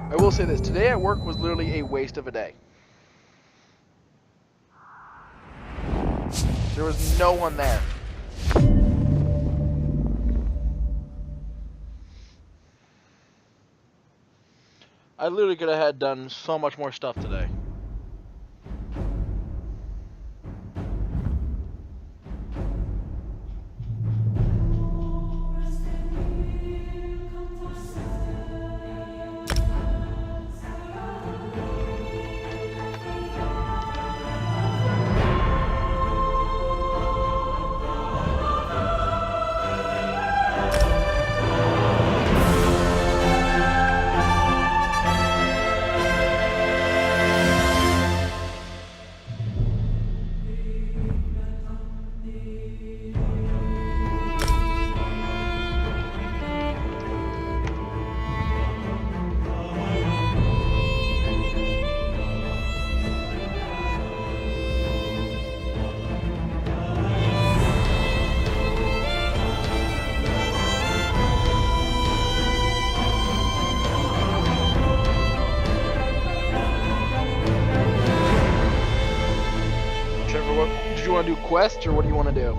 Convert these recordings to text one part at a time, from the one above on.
I will say this: today at work was literally a waste of a day. There was no one there. I literally could have had done so much more stuff today. Trevor, what did you want to do? Quest or what do you want to do?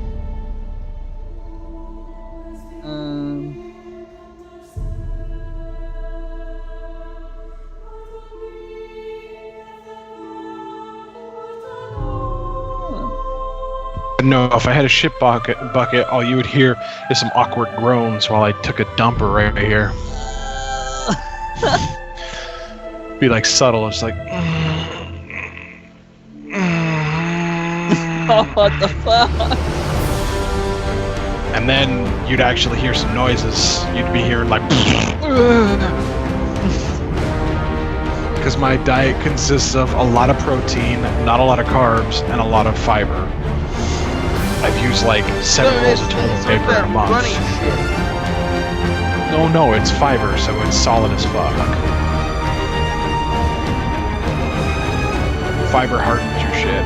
No, if I had a shit bucket, all you would hear is some awkward groans while I took a dumper right here. Be like subtle, it's like. Oh, what the fuck? And then you'd actually hear some noises. You'd be hearing like. Because my diet consists of a lot of protein, not a lot of carbs, and a lot of fiber. I've used like 7 rolls of toilet paper in a month. No, it's fiber, so it's solid as fuck. Fiber hardens your shit.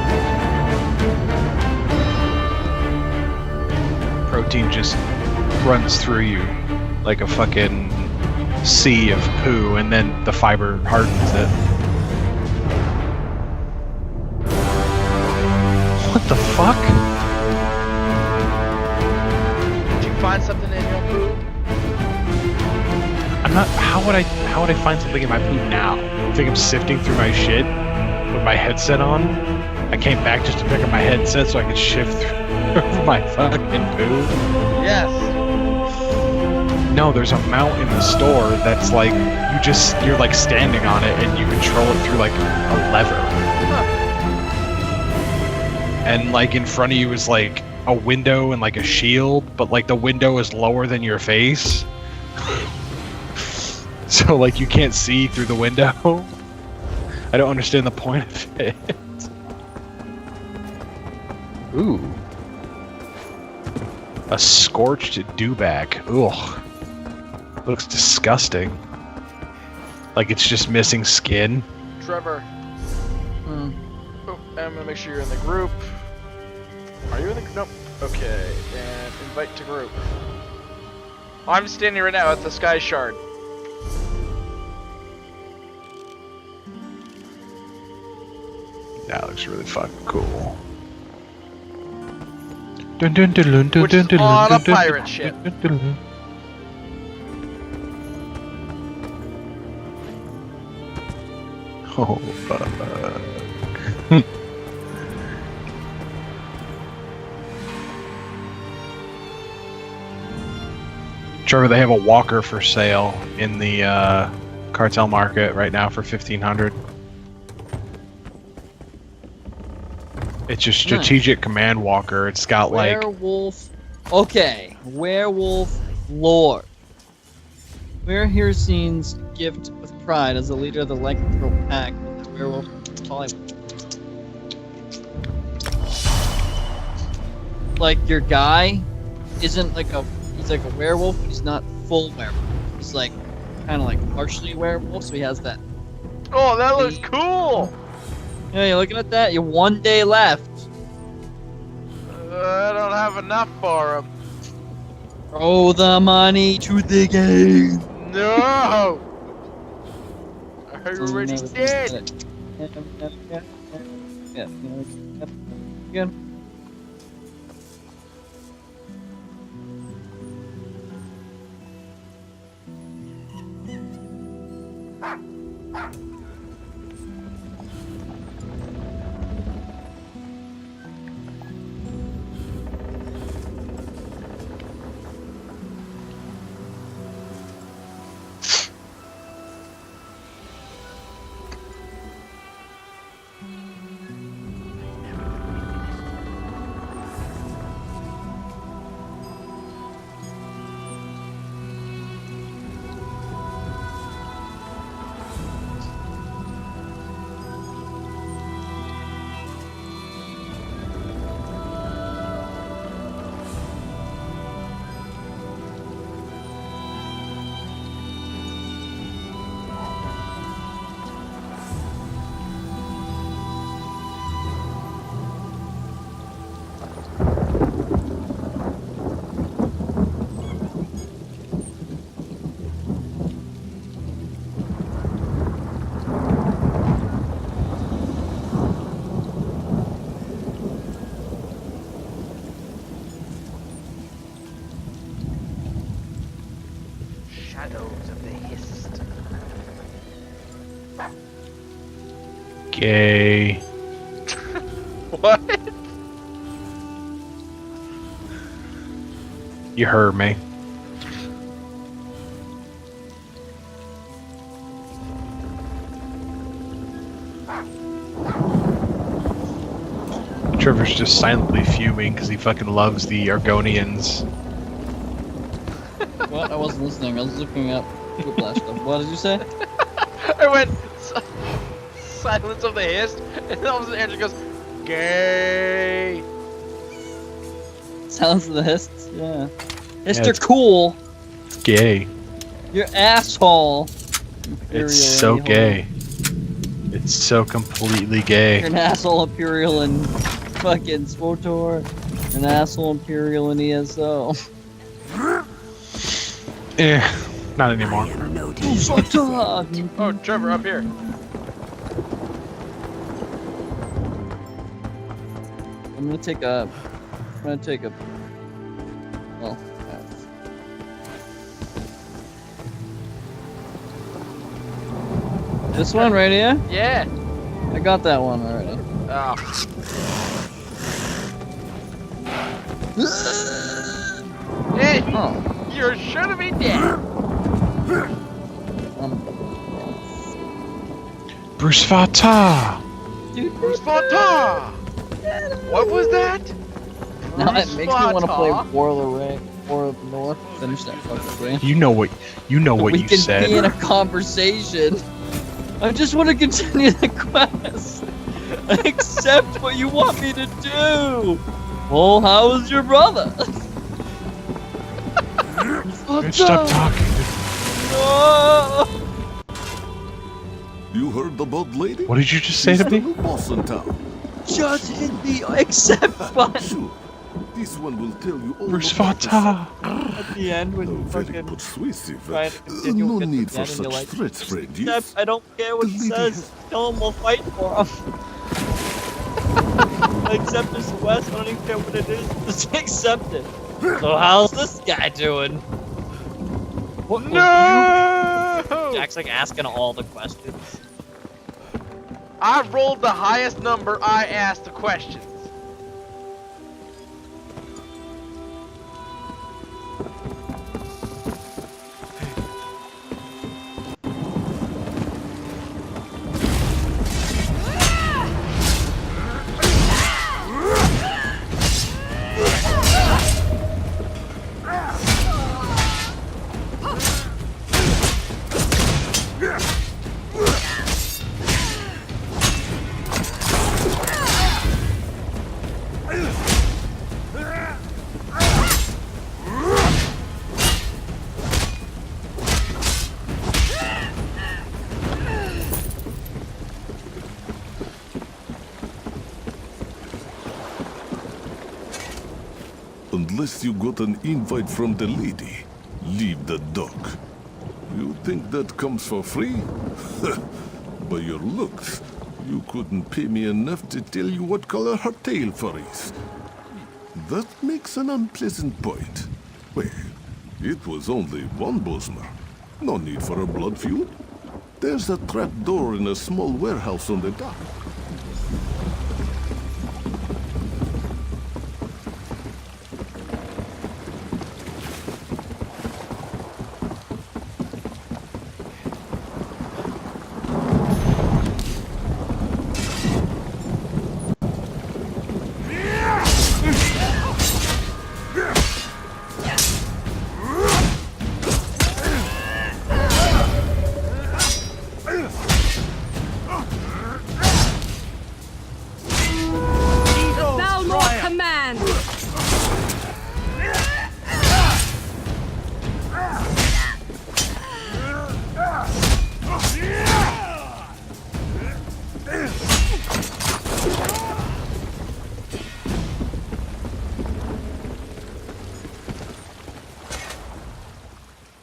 Protein just runs through you like a fucking sea of poo, and then the fiber hardens it. What the fuck? Find something in your poop? I'm not. How would I find something in my poop now? I think I'm sifting through my shit with my headset on. I came back just to pick up my headset so I could shift through my fucking poop. Yes. No, there's a mount in the store that's like you're like standing on it and you control it through like a lever. Huh. And like in front of you is like a window and like a shield, but like the window is lower than your face. So like you can't see through the window. I don't understand the point of it. Ooh. A scorched dewback. Ugh. Looks disgusting. Like it's just missing skin. Trevor. Oh, I'm gonna make sure you're in the group. Are you in the group? Nope. Okay, and invite to group. I'm standing right now at the Sky Shard. That looks really fucking cool. Dun, dun, dun, dun, dun, Which is dun, dun, on a dun, dun, pirate dun, ship. dun, dun, dun. Oh, fuck. Trevor, they have a walker for sale in the cartel market right now for $1,500. It's a strategic command walker. It's got like Werewolf. Okay, werewolf lore. Where Hircine's gift with pride as the leader of the lycanthrope pack with the werewolf Hollywood. Like your guy isn't like he's like a werewolf, but he's not full werewolf. He's like kind of like partially werewolf, so he has that. Oh, that looks cool! Yeah, you're looking at that. You're 1 day left. I don't have enough for him. Throw the money to the game. No! already dead. Yeah. Again. Shadows of the Hist. Gay. What? You heard me. Trevor's just silently fuming because he fucking loves the Argonians. What? I wasn't listening. I was looking up Whiplash stuff. What did you say? I went Silence of the Hist, and then all of a sudden Andrew goes, gay. Sounds of the Hists? Yeah. Hists Yeah, are it's- cool. It's gay. You're asshole. It's Imperial so a-hole. gay. It's so completely You're gay. an asshole Imperial and fucking SWTOR. An asshole Imperial and ESO. Not anymore. SWTOR! Oh, Trevor, up here. I'm gonna take a. Well. This one right here? Yeah. I got that one already. Oh. Hey, Oh. you should be dead. Bruce Fatah! Dude, Bruce Fontaine. What was that? now it Bruce makes me want to play Fontaine? War of the Ring, War of the North. Finish that fucking game. You know what We you can said. be in a conversation. I just want to continue the quest. Accept what you want me to do. Well, how is your brother? Stop talking. No! You heard the bald lady? What did you just say to She's me? the new boss in town. Just hit the accept button Sure. This one will tell you all Bruce about the Fatah! at the end when Oh, you very fucking persuasive. try to continue No with need the for end and you're such like, threats, friend. accept, Yes? I don't care what The it lady says. Tell him we'll fight for him. Accept this quest, I don't even care what it is. Just accept it. So how's this guy doing? What No! Jack's like asking all the questions. I rolled the highest number. I asked the questions. Unless you got an invite from the lady, leave the dock. You think that comes for free? By your looks, you couldn't pay me enough to tell you what color her tail fur is. That makes an unpleasant point. Well, it was only one Bosmer. No need for a blood feud. There's a trap door in a small warehouse on the dock. Balmor command!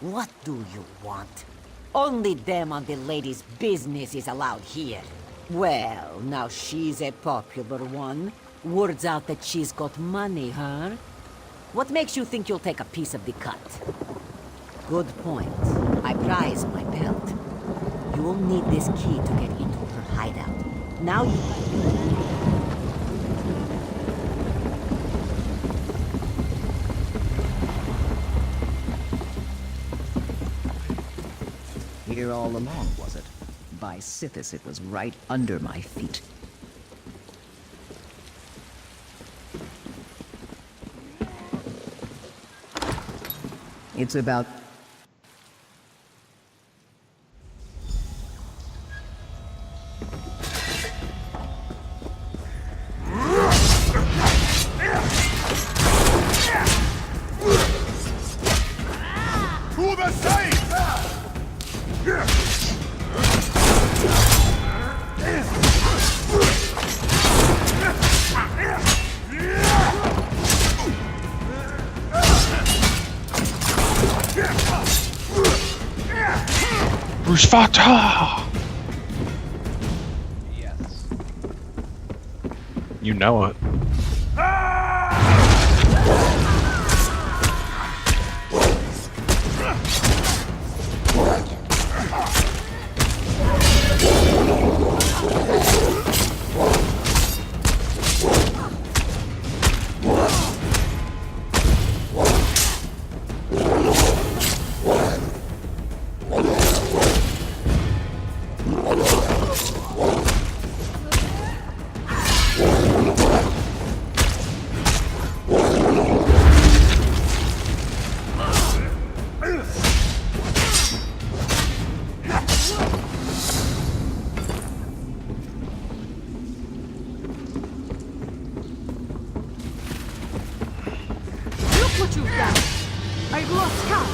What do you want? Only them on the lady's business is allowed here. Well, now she's a popular one. Word's out that she's got money, huh? What makes you think you'll take a piece of the cut? Good point. I prize my pelt. You'll need this key to get into her hideout. Now you... Here all along, was it? By Sithis, it was right under my feet. It's about... To the side! Bruce Fata! Yes. You know it. Look what you've done! I've lost count!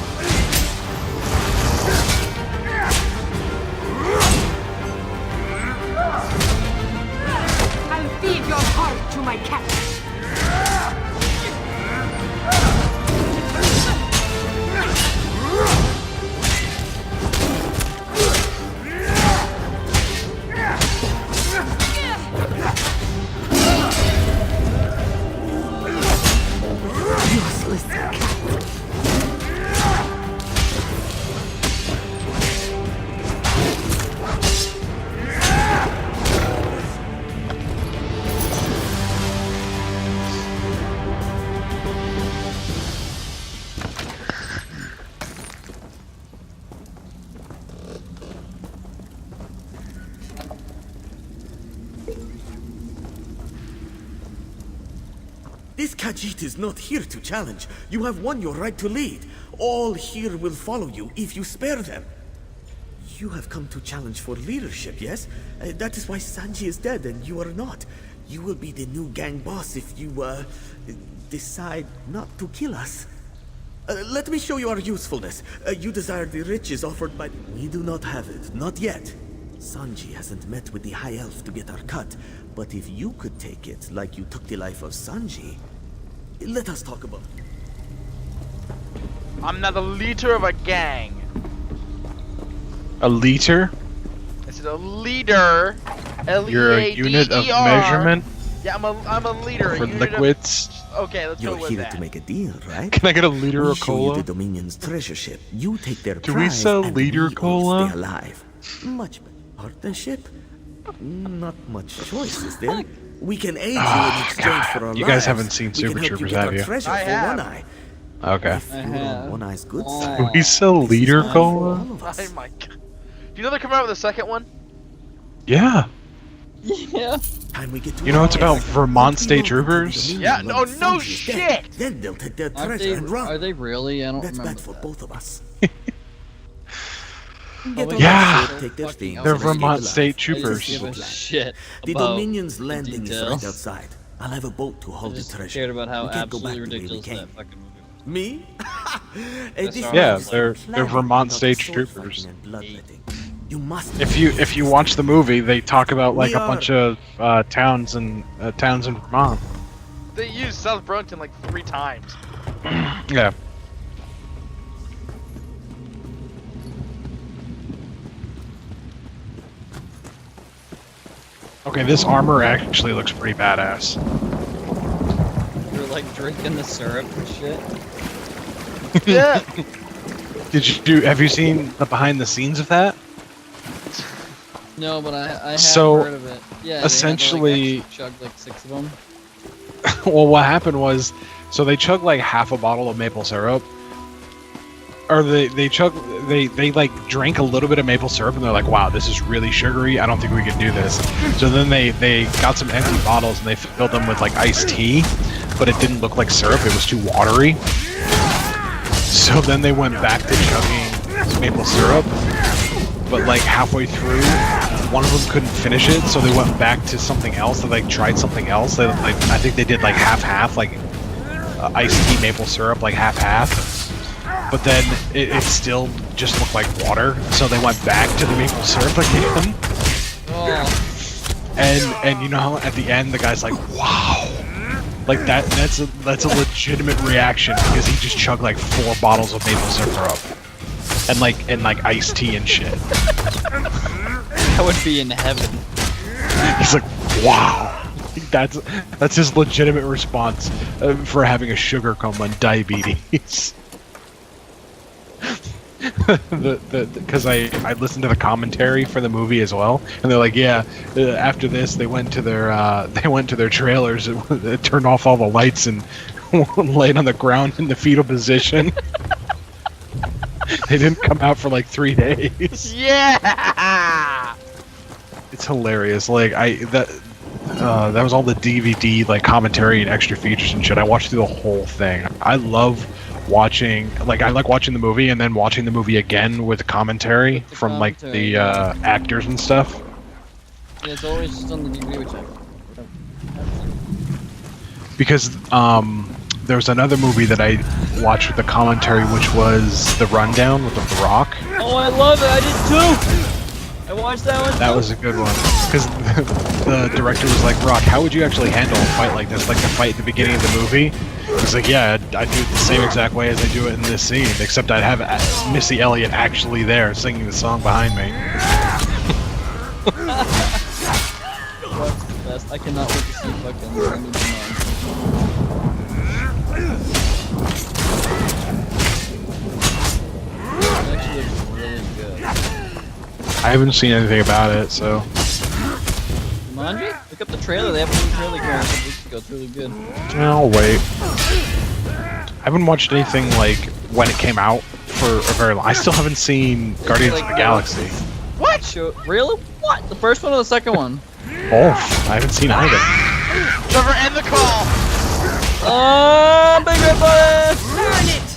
I'll feed your heart to my cat! Useless cat. This Khajiit is not here to challenge. You have won your right to lead. All here will follow you if you spare them. You have come to challenge for leadership, yes? That is why Sanji is dead and you are not. You will be the new gang boss if you, decide not to kill us. Let me show you our usefulness. You desire the riches offered by... We do not have it, not yet. Sanji hasn't met with the High Elf to get our cut, but if you could take it like you took the life of Sanji, let us talk about it. I'm now the leader of a gang. A liter? I said a leader. You're a unit of L-E-A-D-E-R. measurement Yeah, I'm a leader. for a unit liquids. Of, okay, let's You're go with here that. to make a deal, right? Can I get a liter We of show you cola? the Dominion's treasure ship. You take their Do we prize, sell and liter we all cola? stay alive. Much better. Partnership? Not much choice, is there? We can aid you in exchange for our You lives. guys haven't seen We can Super help Troopers, get have our you? treasure I for have. One Eye. Okay. If you're on One Eye's good Oh. side. Do we sell this is liter fine for cola? all of us. Oh my god. Do you know they're coming out with a second one? Yeah. Yeah. Time we get to You know our it's about place. Vermont Don't State you know Troopers? the Yeah, Dominion no runs Sanji's dead? shit! Then they'll take their Aren't treasure they, and run. are they really? I don't That's remember bad for that. both of us. Oh, Get on yeah. that ship, take their Fucking things, hell. They're and escape Vermont alive. State I just Troopers. give a shit The about Dominion's landing is right details. outside. I'll have a boat to I hold the just treasure. cared about how We can't go back absolutely the way we ridiculous came. that fucking movie was. Me? That's This all Yeah, is they're planning Vermont without State sword Troopers. fighting and bloodletting. You must. If you watch the movie, they talk about like We a are- bunch of towns in Vermont. They used South Burlington like 3 times. Yeah. Okay, this armor actually looks pretty badass. You're like drinking the syrup and shit. Yeah. Have you seen the behind the scenes of that? No, but I have So, heard of it. Yeah, essentially- they had to, like, actually chug like 6 of them. Well, what happened was, so they chugged like half a bottle of maple syrup, or they like drank a little bit of maple syrup, and they're like, "Wow, this is really sugary. I don't think we can do this." So then they got some empty bottles and they filled them with like iced tea, but it didn't look like syrup. It was too watery. So then they went back to chugging maple syrup, but like halfway through, one of them couldn't finish it, so they went back to something else. They like tried something else. They like I think they did like half, like iced tea maple syrup, like half. But then it still just looked like water, so they went back to the maple syrup again. Oh, And you know how at the end the guy's like, "Wow." Like that's a legitimate reaction because he just chugged like 4 bottles of maple syrup and like iced tea and shit. I would be in heaven. He's like, "Wow." That's his legitimate response for having a sugar coma and diabetes. Because I listened to the commentary for the movie as well, and they're like, yeah, after this they went to their trailers, and turned off all the lights and laid on the ground in the fetal position. They didn't come out for like 3 days. Yeah. It's hilarious. Like that was all the DVD like commentary and extra features and shit. I watched through the whole thing. I love watching, like I like watching the movie and then watching the movie again with commentary the from like commentary, the actors and stuff. Yeah, it's always just on the DVD, which I Because there was another movie that I watched with the commentary, which was The Rundown with The Rock. Oh, I love it! I did too! I watched that one That too. was a good one. Because the director was like, Rock, how would you actually handle a fight like this? Like the fight at the beginning of the movie? He's like, yeah, I'd do it the same exact way as I do it in this scene, except I'd have Missy Elliott actually there singing the song behind me. That's the best. I cannot wait to see fucking Remy Martin. It actually looks really good. I haven't seen anything about it, so... Jumanji? Look up the trailer. They have a new trailer going a couple weeks ago. It's really good. I'll wait. I haven't watched anything like when it came out for a very long. I still haven't seen Guardians of the Galaxy. What? Really? What? The first one or the second one? Both. I haven't seen either. Trevor, end the call. Big red button! Burn it!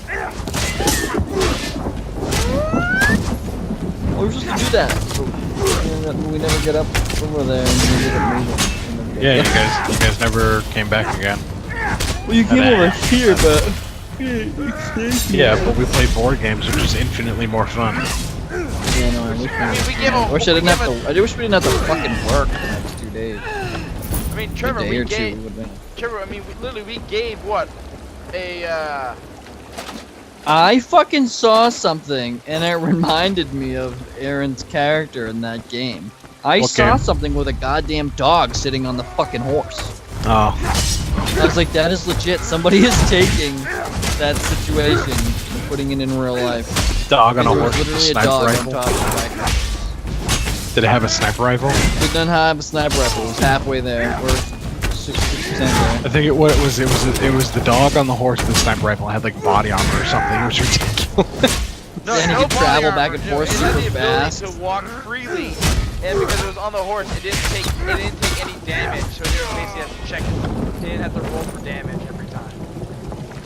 Oh, we were supposed to do that. We never get up over there and we get moving. Yeah, you guys never came back again. Well, you came over here, but... Yeah, but we play board games, which is infinitely more fun. Yeah, no, I wish I mean, we give a. I wish I didn't have to. I wish we didn't have to fucking work for the next 2 days. I mean, Trevor, A day we or two, gave. we would've been. Trevor, I mean, we gave what? A I fucking saw something, and it reminded me of Aaron's character in that game. I What saw game? something with a goddamn dog sitting on the fucking horse. Oh, I was like, that is legit. Somebody is taking that situation and putting it in real life. dog on a There was horse with a literally a sniper dog on rifle. top of the wagon. Did it have a sniper rifle? It didn't have a sniper rifle. It was halfway there. We're 60% there. I think it was the dog on the horse with the sniper rifle. It had like body armor or something. It was ridiculous. No, And he no could body travel armor, back and Jim. forth It had super the ability fast. to walk freely, and because it was on the horse, it didn't take any damage. So it didn't basically have to check. It didn't have to roll for damage every time.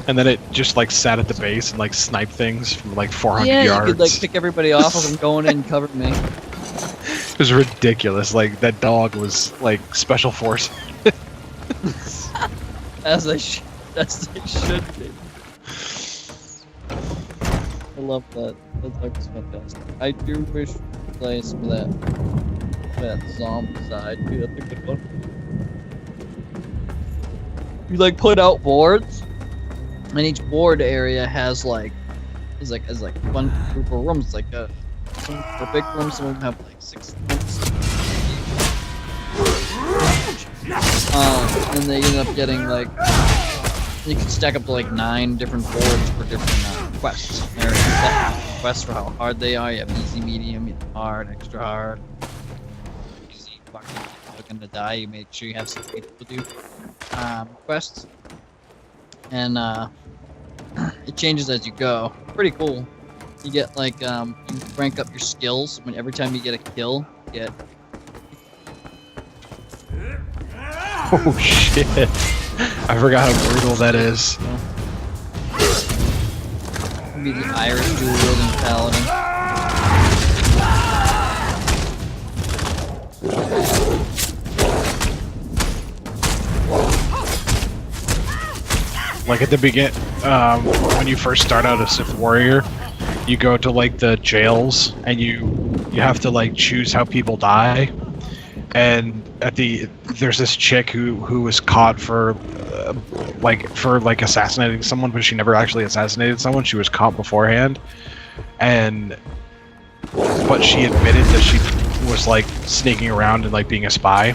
And then it just like sat at the base and like sniped things from like 400 Yeah, yards. you could like pick everybody off of them going in and cover me. It was ridiculous. Like that dog was like special force. As they should be. I love that. That dog was fantastic. I do wish we could play some of that zombie side. Dude, that's a good one. You like put out boards, and each board area has like one group of rooms. Like some are big rooms, some of them have like 6 rooms. And they end up getting like you can stack up to like 9 different boards for different quests. There's quests for how hard they are. You have easy, medium, hard, extra hard. Easy, fucking looking to die. You make sure you have some people to do quests, and it changes as you go. Pretty cool. You get like you rank up your skills when every time you get a kill, you get. Oh shit! I forgot how brutal that is. Be the Irish dual wielding paladin. Like at the begin, when you first start out as Sith warrior, you go to like the jails and you have to like choose how people die. And there's this chick who was caught for assassinating someone, but she never actually assassinated someone. She was caught beforehand, but she admitted that she was like sneaking around and like being a spy.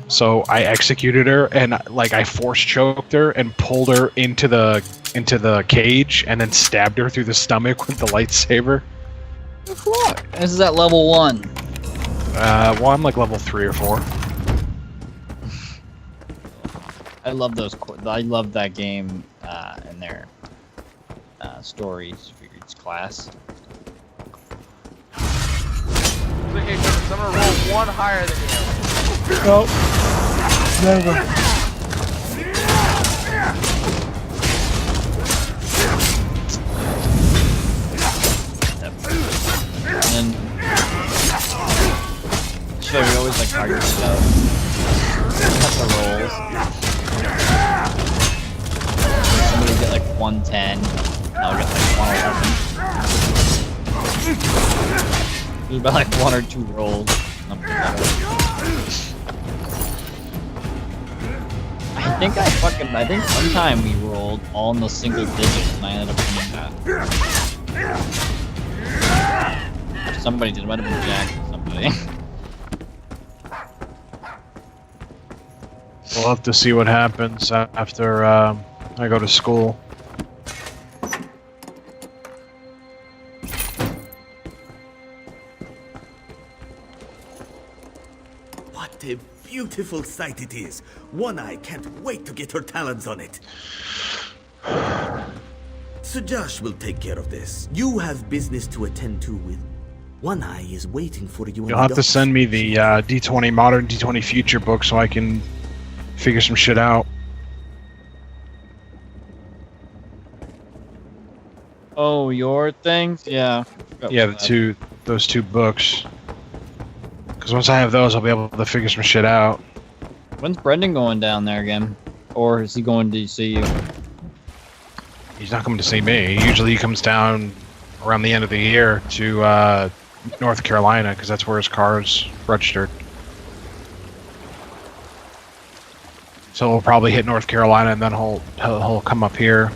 So I executed her and like I force choked her and pulled her into the cage and then stabbed her through the stomach with the lightsaber. Fuck. This is at level 1. Well, I'm like level 3 or 4. I love those. I love that game and their stories. Figured it's class. Okay, so I'm gonna roll 1 higher than you. Nope. Never. And then so we always like harder stuff. Cut the rolls. Somebody will get like 110. I'll get like 111. There's about like 1 or 2 rolls. I think one time we rolled all in the single digits and I ended up winning that. Somebody did. It might have been Jack or somebody. We'll have to see what happens after I go to school. What a beautiful sight it is. One Eye can't wait to get her talons on it. Sir Josh will take care of this. You have business to attend to with. One Eye is waiting for you in You'll the have to docks. send me the D20 Modern, D20 Future book so I can figure some shit out. Oh, your things? Yeah. Yeah, those two books. Because once I have those, I'll be able to figure some shit out. When's Brendan going down there again? Or is he going to see you? He's not coming to see me. Usually he comes down around the end of the year to North Carolina because that's where his car is registered. So we'll probably hit North Carolina and then he'll come up here.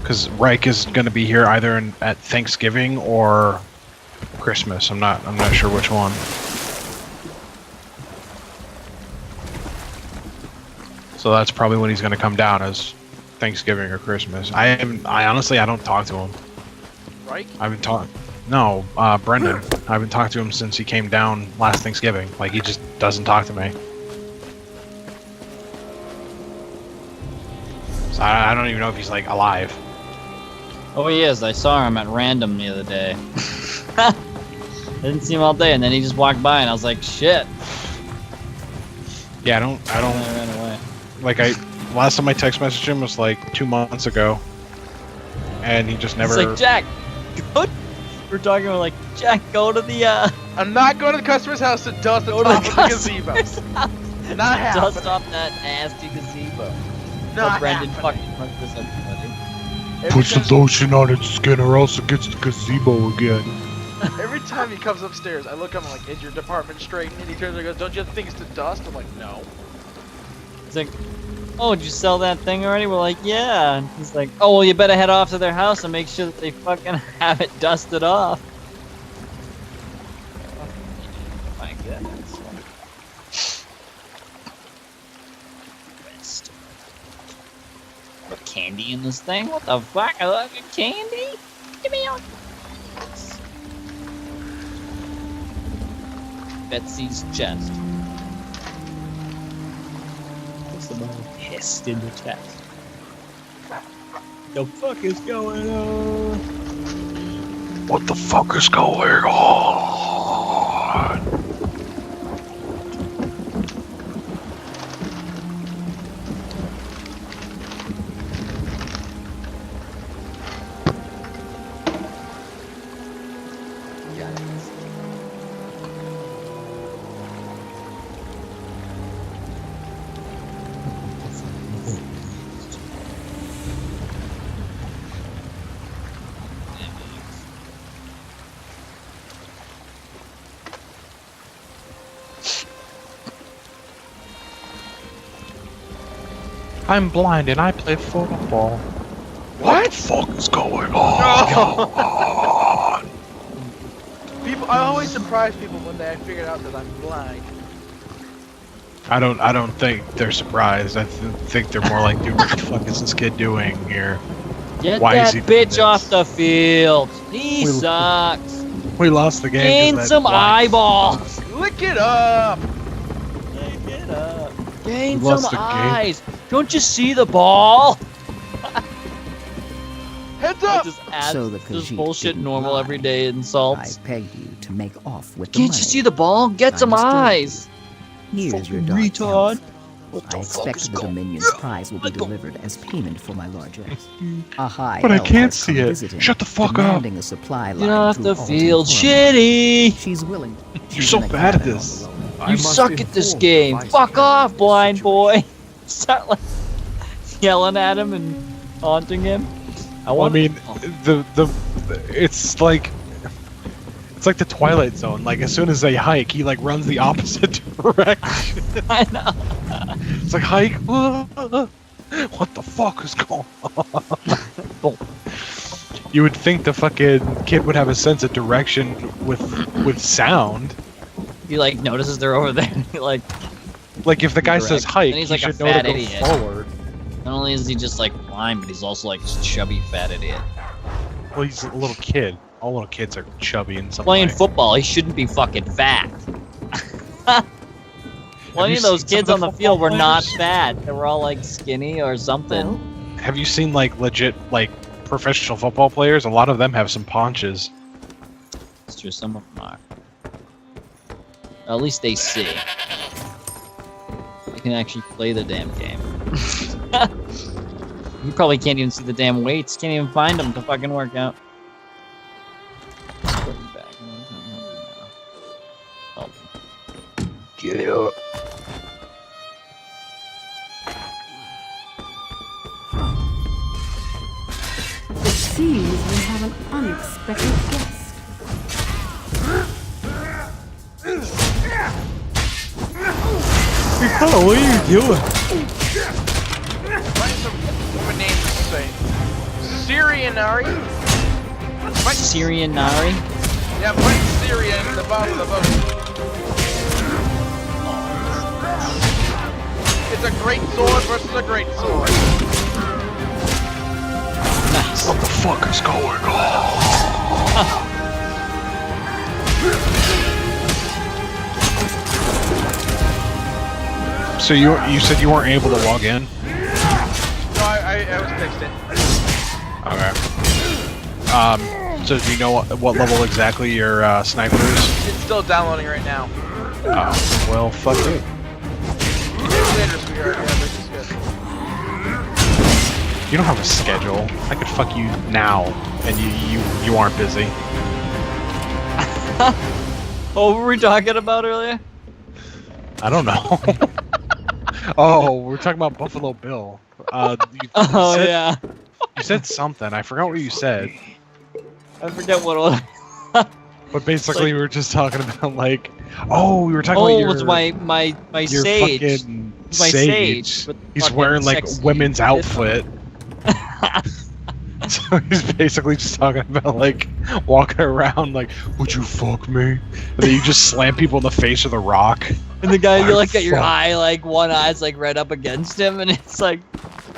because Reich is going to be here either at Thanksgiving or Christmas. I'm not sure which one. So that's probably when he's going to come down, as Thanksgiving or Christmas. I honestly don't talk to him. Right? I haven't talked. No, Brendan. I haven't talked to him since he came down last Thanksgiving. Like, he just doesn't talk to me. So I don't even know if he's like alive. Oh, he is. I saw him at random the other day. I didn't see him all day, and then he just walked by, and I was like, shit. Yeah, I And I don't. ran away. Like, last time I text messaged him was like 2 months ago, and he just never. It's like, Jack, go. We're talking about like, Jack, go to the I'm not going to the customer's house to dust the go to top the of the gazebo. customer's house. Not happening. Dust off that nasty gazebo. Not Brendan happening. fucking runs this everybody. Every time- lotion on its skin, or else it gets the gazebo again. Every time he comes upstairs, I look up, I'm like, is your department straight? And he turns and goes, don't you have things to dust? I'm like, no. It's like, oh, did you sell that thing already? We're like, yeah. And he's like, oh, well, you better head off to their house and make sure that they fucking have it dusted off. My goodness. Rest. Put candy in this thing? What the fuck? I love your candy? Give me your... Betsy's chest. What's the ball pissed in the chest? The fuck is going on? What the fuck is going on? I'm blind and I play football. What the fuck is going on? People, I always surprise people when I figure out that I'm blind. I don't think they're surprised. I think they're more like, dude, what the fuck is this kid doing here? Get Why is that he doing bitch this? off the field. He We- sucks. We lost the game. 'cause Gain that some blind- eyeballs. Lick it up! Get up. Gain We lost some the game. eyes. Don't you see the ball? Heads I up! just add So the just Khajiit bullshit didn't the lie. everyday I insults. peg you to make off with the Can't money. you see the ball? Get some Understood. eyes. Here's your Fucking dog retard. count. What I the fuck is expect the going Dominion's prize will be delivered as payment for my largesse. A high But I elf can't has see come it. visiting, Shut the fuck up. demanding a supply line Get off through the Alton field. Forum. Shitty. She's willing. You're she's so in a bad at cabin this. on the road. You suck at this game. Fuck off, blind boy. Start like yelling at him and taunting him. I mean, it's like the Twilight Zone. Like, as soon as they hike, he like runs the opposite direction. I know. It's like hike. What the fuck is going on? You would think the fucking kid would have a sense of direction with sound. He like notices they're over there. He like, Like, if the guy says Direct. hike, And he's he like a should know to fat go idiot. forward. not only is he just like blind, but he's also like this chubby fat idiot. Well, he's a little kid. All little kids are chubby in some Playing way. football, he shouldn't be fucking fat. Plenty you of those seen some kids of on the the field were football not players? fat. They were all like skinny or something. Well, Have you seen like legit like professional football players? A lot of them have some paunches. It's true, some of them are. At least they see. They can actually play the damn game. You probably can't even see the damn weights. Can't even find them to fucking work out. Put him back. Help him. Get up. It seems we have an unexpected guest. Oh, what are you doing? Mine's a woman named Syrian Nari. Fight. Syrian Nari. Yeah, fight Syria in the bottom of the boat. It's a great sword versus a great sword. Nice. What the fuck is going on? So you said you weren't able to log in? No, I was fixed it. Okay. So do you know what level exactly your sniper is? It's still downloading right now. Oh, well, fuck you. Later, sweetheart. Yeah, this is good. You don't have a schedule. I could fuck you now, and you aren't busy. What were we talking about earlier? I don't know. Oh, we're talking about Buffalo Bill. You Oh said, yeah. You said something. I forgot what you said. I forget what it was. But basically, we were just talking about like, oh, we were talking about Oh, your, it was my your sage. fucking My sage. sage with He's fucking wearing like sexy women's bits on outfit. So he's basically just talking about like walking around like, would you fuck me? And then you just slam people in the face with a rock. And the guy, you like got your Fuck. eye, like one eye's like right up against him, and it's like,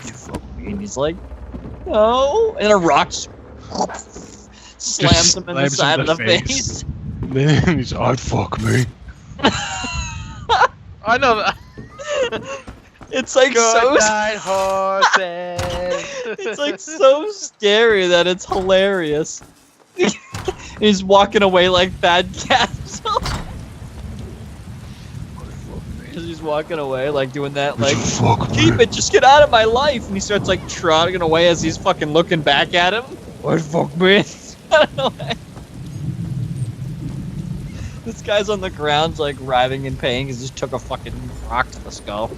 "You fuck me," and he's like, no, and a rock slams him in the slams him side in of the the face. face. Then he's, I'd fuck me. I know that. It's like Good so. night, horses. It's like so scary that it's hilarious. He's walking away like Thad Castle. Because he's walking away, like doing that, like, Fuck keep me. it, just get out of my life. And he starts like trotting away as he's fucking looking back at him. What fuck me? I don't know. This guy's on the ground, like writhing in pain. He just took a fucking rock to the skull.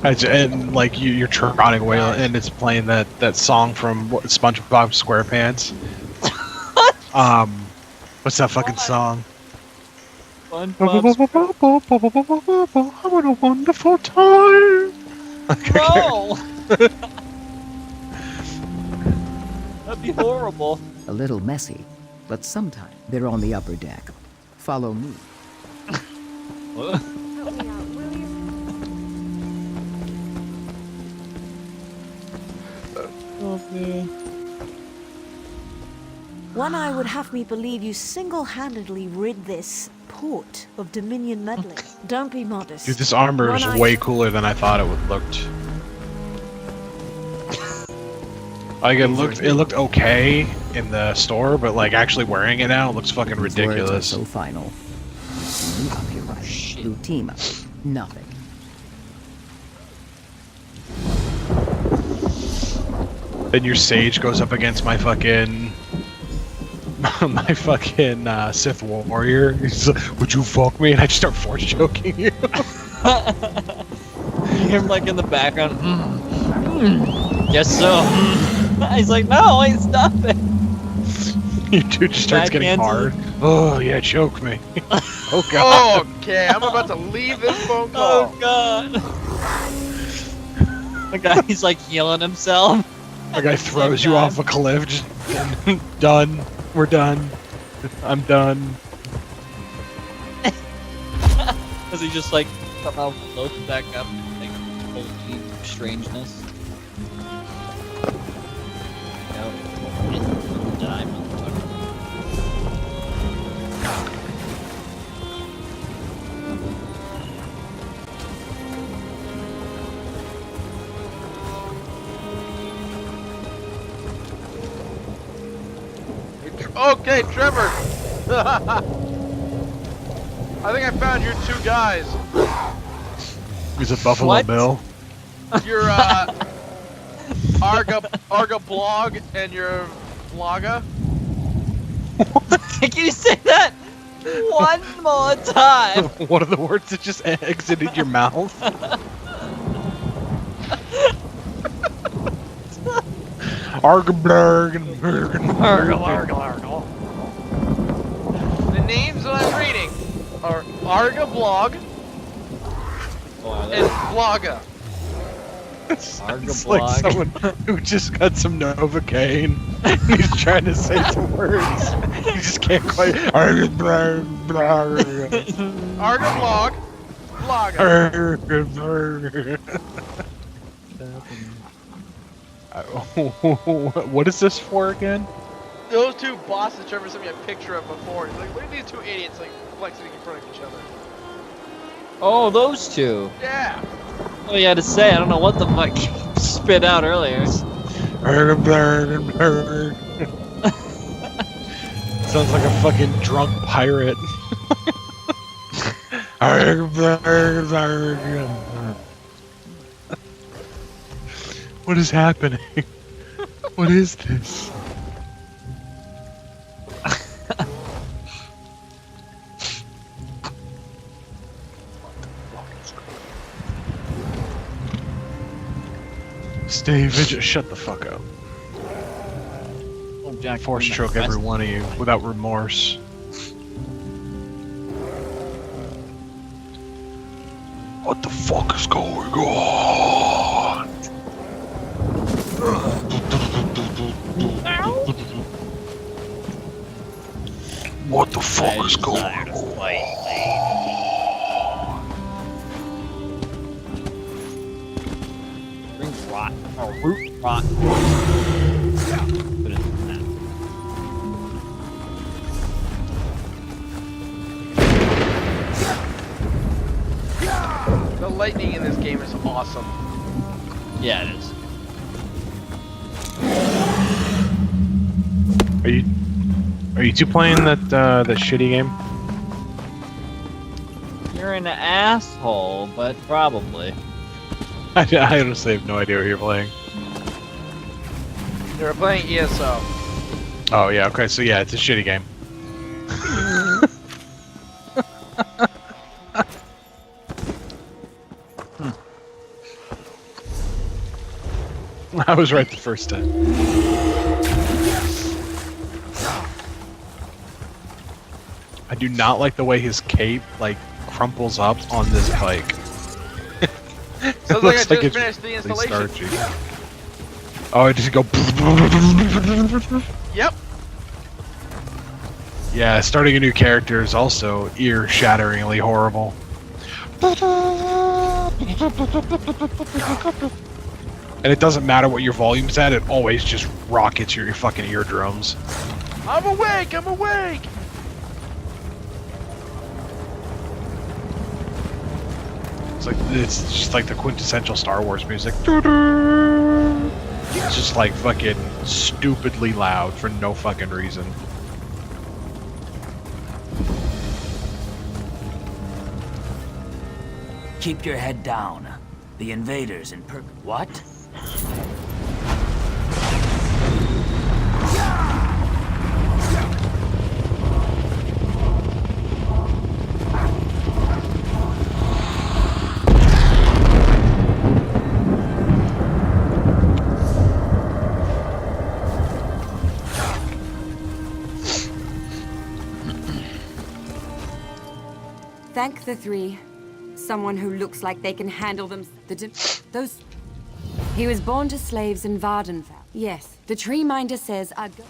And like you're trotting away, and it's playing that song from SpongeBob SquarePants. What's that fucking song? SpongeBob Having a wonderful time. No! That'd be horrible. A little messy, but sometime they're on the upper deck. Follow me. One eye would have me believe you single-handedly rid this port of Dominion meddling. Don't be modest. Dude, this armor is One eye- way cooler than I thought it would looked. Like it looked okay in the store, but like actually wearing it now, it looks fucking These words are ridiculous. so final. You copyright. Lutima. Nothing. Then your sage goes up against my fucking Sith warrior. He's like, would you fuck me? And I just start force choking you. You hear him like in the background. Guess so. He's like, no, wait, stop it. Your dude just starts getting Backhands hard. Oh yeah, choke me. Oh god. Okay, I'm about to leave this phone call. Oh god. The guy, he's like healing himself. The guy throws you off a cliff. Just done. We're done. I'm done. Because he just like somehow floats back up, like holy strangeness. Diamond. Okay, Trevor. I think I found your two guys. He's a Buffalo What? Bill. Your Arga blog and your Vlogga. Can you say that one more time? What are the words that just exited your mouth? Argablurg and The names that I'm reading are Arga blog and Vlogga. It's like Argablog. someone who just got some Novocaine. He's trying to say some words. He just can't quite. Argablog. What is this for again? Those two bosses Trevor sent me a picture of before. He's like, look at these two idiots like flexing in front of each other. Oh, those two. Yeah. Oh, you had to say. I don't know what the fuck you spit out earlier. Sounds like a fucking drunk pirate. What is happening? What is this? Stay vigilant. Shut the fuck up. Oh, Jack, Force bring that choke quest. every one of you without remorse. What the fuck is going on? What the fuck is going on? Bring rot. Oh, root rot. Put it in that. The lightning in this game is awesome. Yeah, it is. Are you two playing that shitty game? You're an asshole, but probably. I honestly have no idea what you're playing. They were playing ESO. Oh yeah, okay, so yeah, it's a shitty game. I was right the first time. I do not like the way his cape like crumples up on this bike. Sounds like I just finished the really installation. starchy. Oh, I just go. Yep. Yeah, starting a new character is also ear-shatteringly horrible. And it doesn't matter what your volume's at, it always just rockets your fucking eardrums. I'm awake! I'm awake! It's just like the quintessential Star Wars music. It's just like fucking stupidly loud for no fucking reason. Keep your head down. The invaders in What? Thank the three. Someone who looks like they can handle them. Those. He was born to slaves in Vardenfell. Yes, the tree minder says I'd go.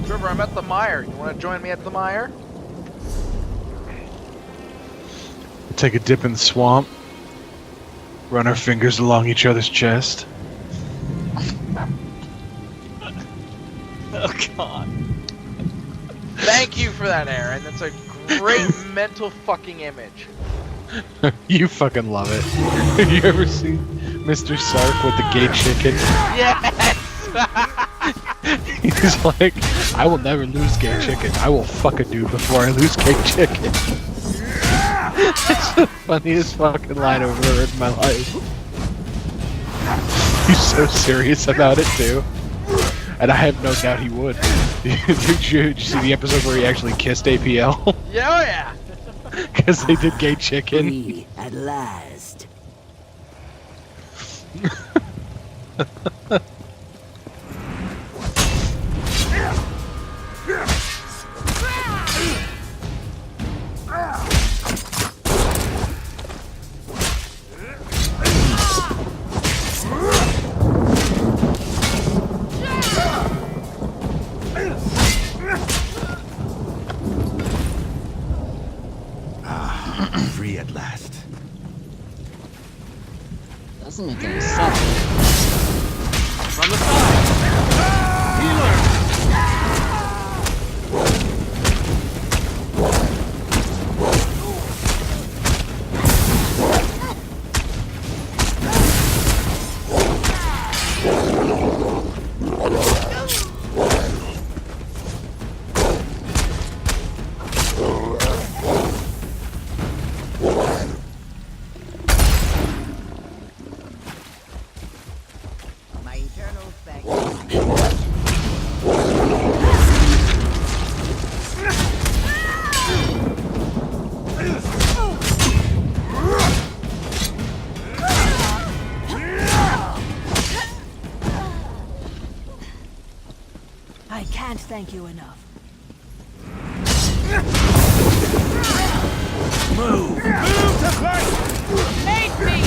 Trevor, I'm at the mire. You want to join me at the mire? Take a dip in the swamp. Run our fingers along each other's chest. Oh god. Thank you for that, Aaron. That's a great mental fucking image. You fucking love it. Have you ever seen Mr. Sark with the gay chicken? Yes! He's like, I will never lose gay chicken. I will fuck a dude before I lose gay chicken. It's the funniest fucking line I've ever heard in my life. He's so serious about it too. And I have no doubt he would. Did you see the episode where he actually kissed APL? Yeah, oh yeah! Because they did gay chicken. Free at last. Doesn't make any sense. From the side. Healer. My eternal thanks. I can't thank you enough. Move to fight! Make me!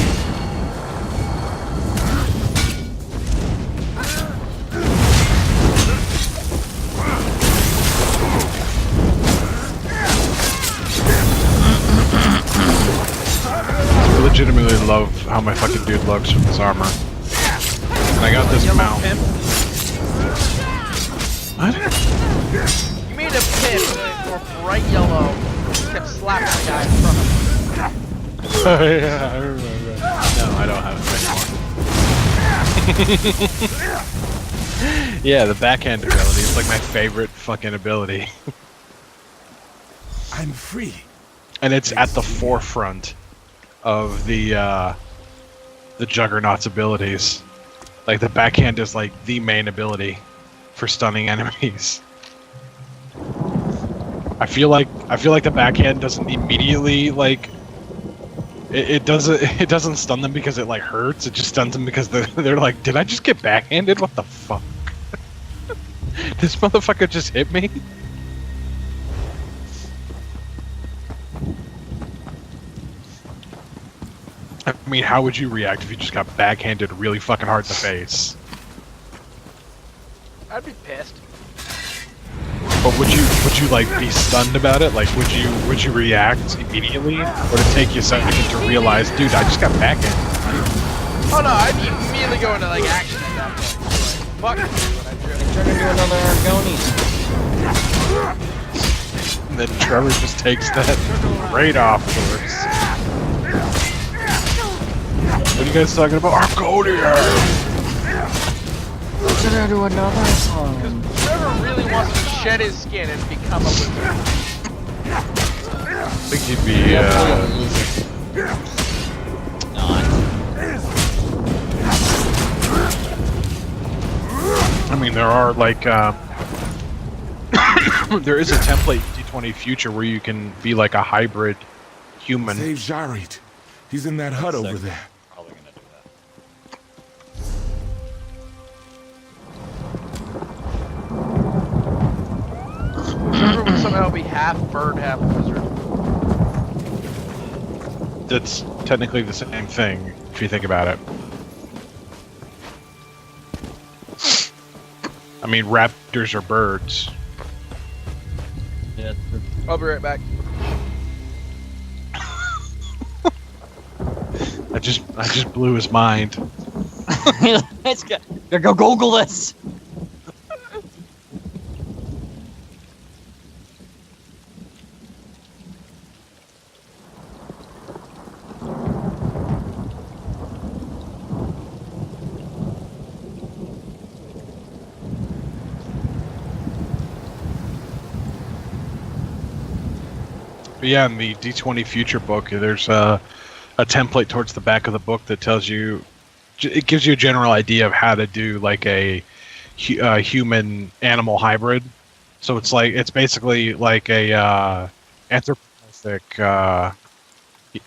I legitimately love how my fucking dude looks with this armor. And I got this mount. Pimp. What? You made a pimp for bright yellow. Kept slapping the guy in front of him. Oh yeah, I remember. No, I don't have it anymore. Yeah, the backhand ability is like my favorite fucking ability. I'm free. And it's at the forefront of the Juggernaut's abilities. Like the backhand is like the main ability for stunning enemies. I feel like the backhand doesn't immediately like it doesn't stun them because it like hurts. It just stuns them because they're like, did I just get backhanded? What the fuck? This motherfucker just hit me. I mean, how would you react if you just got backhanded really fucking hard in the face? I'd be pissed. But would you like be stunned about it? Like would you react immediately, or to take you a second to realize, dude, I just got backhanded? Oh no, I'd be immediately going to like action at that point. Like, fuck you when I drew. Turn into another Argonian. And then Trevor just takes that right off course. What are you guys talking about? Argonia! Turn into another one. Trevor really wants to shed his skin and become a wizard. I think he'd be Not. I mean, there are like there is a template D20 Future where you can be like a hybrid human. Save Jarit. He's in that hut over there. Probably gonna do that. Trevor would somehow be half bird, half wizard. That's technically the same thing if you think about it. I mean, raptors are birds. Yeah. I'll be right back. I just blew his mind. Let's go Google this. But yeah, in the D20 Future book, there's a template towards the back of the book that tells you, it gives you a general idea of how to do like a human-animal hybrid. So it's basically like a anthropomorphic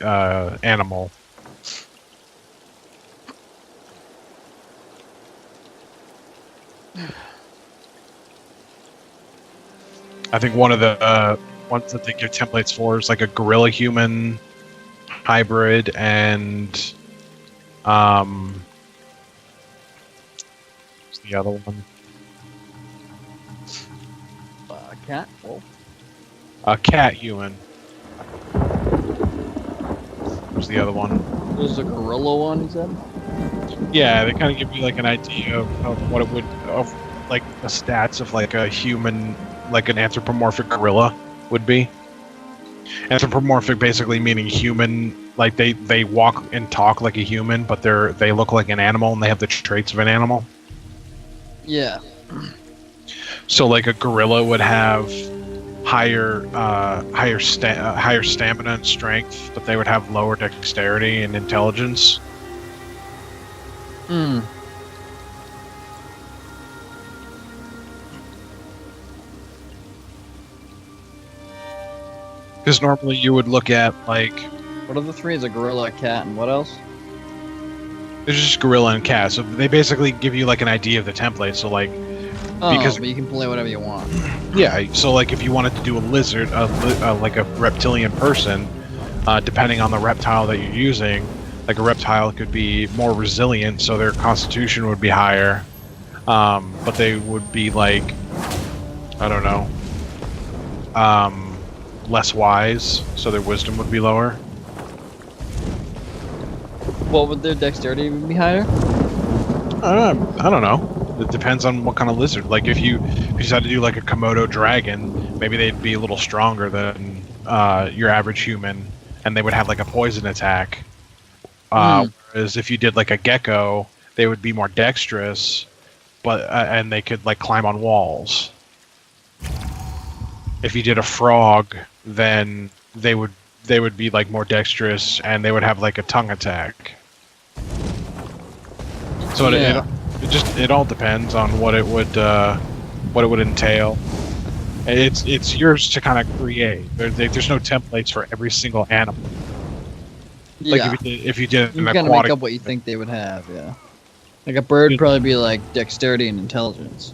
animal. I think one of the ones that they give templates for is like a gorilla human hybrid and what's the other one? Cat? Wolf? A cat human. What's the other one? There's a gorilla one, you said? Yeah, they kind of give you like an idea of what it would, of like the stats of like a human, like an anthropomorphic gorilla would be. Anthropomorphic basically meaning human, like they walk and talk like a human, but they look like an animal and they have the traits of an animal. Yeah. So like a gorilla would have higher stamina and strength, but they would have lower dexterity and intelligence. Hmm. Because normally you would look at like What are the three? Is a gorilla, a cat, and what else? there's just gorilla and cat, so they basically give you like an idea of the template. So like Oh, Because- but you can play whatever you want. yeah, so like if you wanted to do a lizard, like a reptilian person, depending on the reptile that you're using, like a reptile could be more resilient, so their constitution would be higher, but they would be like, I don't know, less wise, so their wisdom would be lower. What would their dexterity be higher? I don't know. It depends on what kind of lizard. Like if you decided to do like a Komodo dragon, maybe they'd be a little stronger than your average human, and they would have like a poison attack. Whereas if you did like a gecko, they would be more dexterous, but and they could like climb on walls. If you did a frog, then they would be like more dexterous, and they would have like a tongue attack. So Yeah. it all depends on what it would entail. It's yours to kind of create. There's no templates for every single animal. Like Yeah. if you did You an gotta aquatic, make up what you think they would have, yeah. Like a bird would probably be like dexterity and intelligence.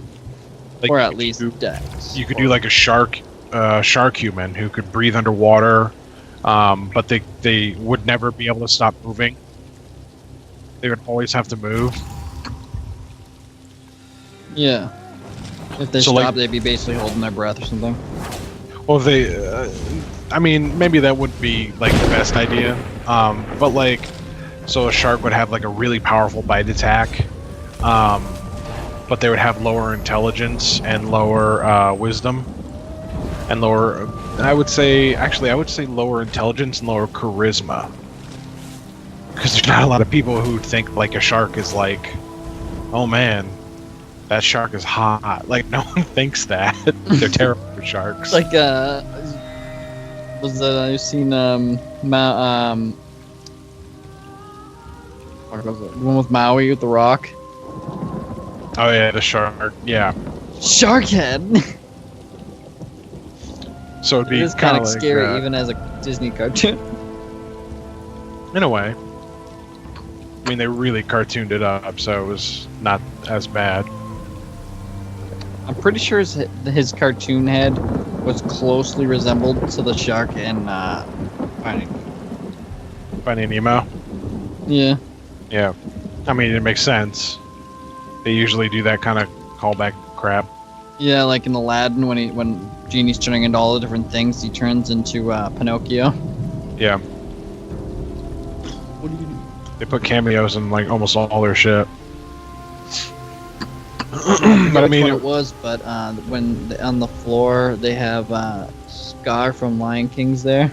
like, Or you at could least do- dex. you could do like a shark human who could breathe underwater, but they would never be able to stop moving. They would always have to move. Yeah. If they So, stop, like- they'd be basically holding their breath or something. Well, I mean, maybe that would be like the best idea. But like, so a shark would have like a really powerful bite attack, but they would have lower intelligence and lower wisdom, and lower. I would say lower intelligence and lower charisma, because there's not a lot of people who think like a shark is like, oh man, that shark is hot. Like no one thinks that. They're terrible for sharks. Like, was that I've seen, what was it? The one with Maui with the rock? Oh yeah, the shark. Yeah. Shark head! So it'd It be is kind of like scary that. even as a Disney cartoon. In a way. I mean, they really cartooned it up, so it was not as bad. I'm pretty sure his cartoon head was closely resembled to the shark in Finding. Finding Nemo. Yeah. Yeah. I mean, it makes sense. They usually do that kind of callback crap. Yeah, like in Aladdin when Genie's turning into all the different things, he turns into Pinocchio. Yeah. They put cameos in like almost all their shit. But I mean, what it was, but when on the floor they have Scar from Lion King's there.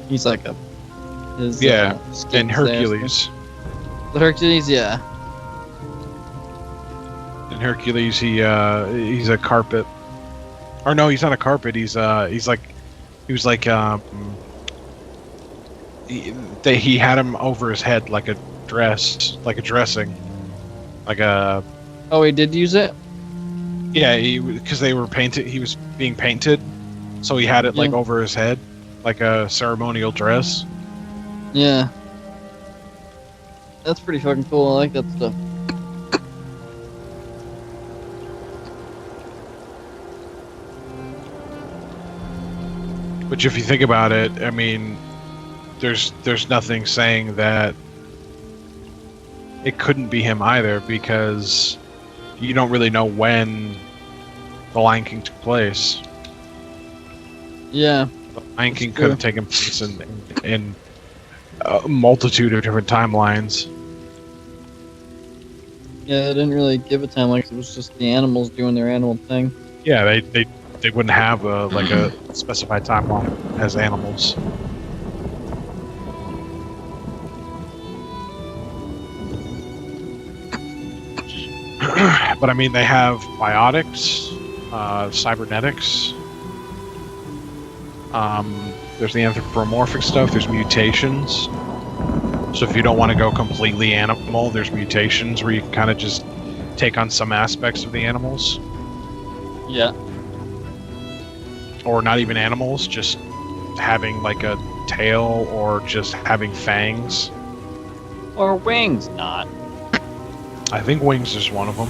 He's like his yeah, skins and there. Hercules. The Hercules, yeah. In Hercules, he's a carpet. Or no, he's not a carpet. He was he had him over his head like a dress, like a dressing, like a. Oh, he did use it. Yeah, because they were painted. He was being painted, so he had it like Yeah. over his head, like a ceremonial dress. Yeah. That's pretty fucking cool. I like that stuff. Which, if you think about it, I mean, there's nothing saying that it couldn't be him either, because you don't really know when the Lion King took place. Yeah. The Lion King true. could have taken place in a multitude of different timelines. Yeah, they didn't really give a time. Like it was just the animals doing their animal thing. Yeah, they wouldn't have like a specified timeline as animals. But I mean, they have biotics, cybernetics. There's the anthropomorphic stuff. There's mutations. So if you don't want to go completely animal, there's mutations where you can kind of just take on some aspects of the animals. Yeah. Or not even animals, just having like a tail or just having fangs. Or wings, not. I think wings is one of them.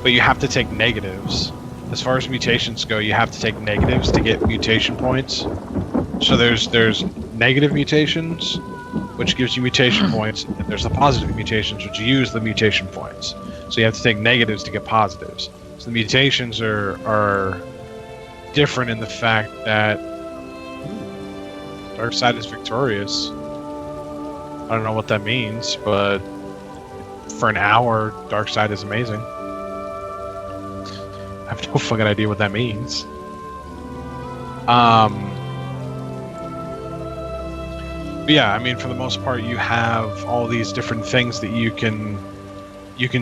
But you have to take negatives. As far as mutations go, you have to take negatives to get mutation points. So there's negative mutations, which gives you mutation points, and there's the positive mutations, which use the mutation points. So you have to take negatives to get positives. So the mutations are different in the fact that Darkseid is victorious. I don't know what that means, but for an hour, Darkseid is amazing. I have no fucking idea what that means. But yeah, I mean, for the most part, you have all these different things that you can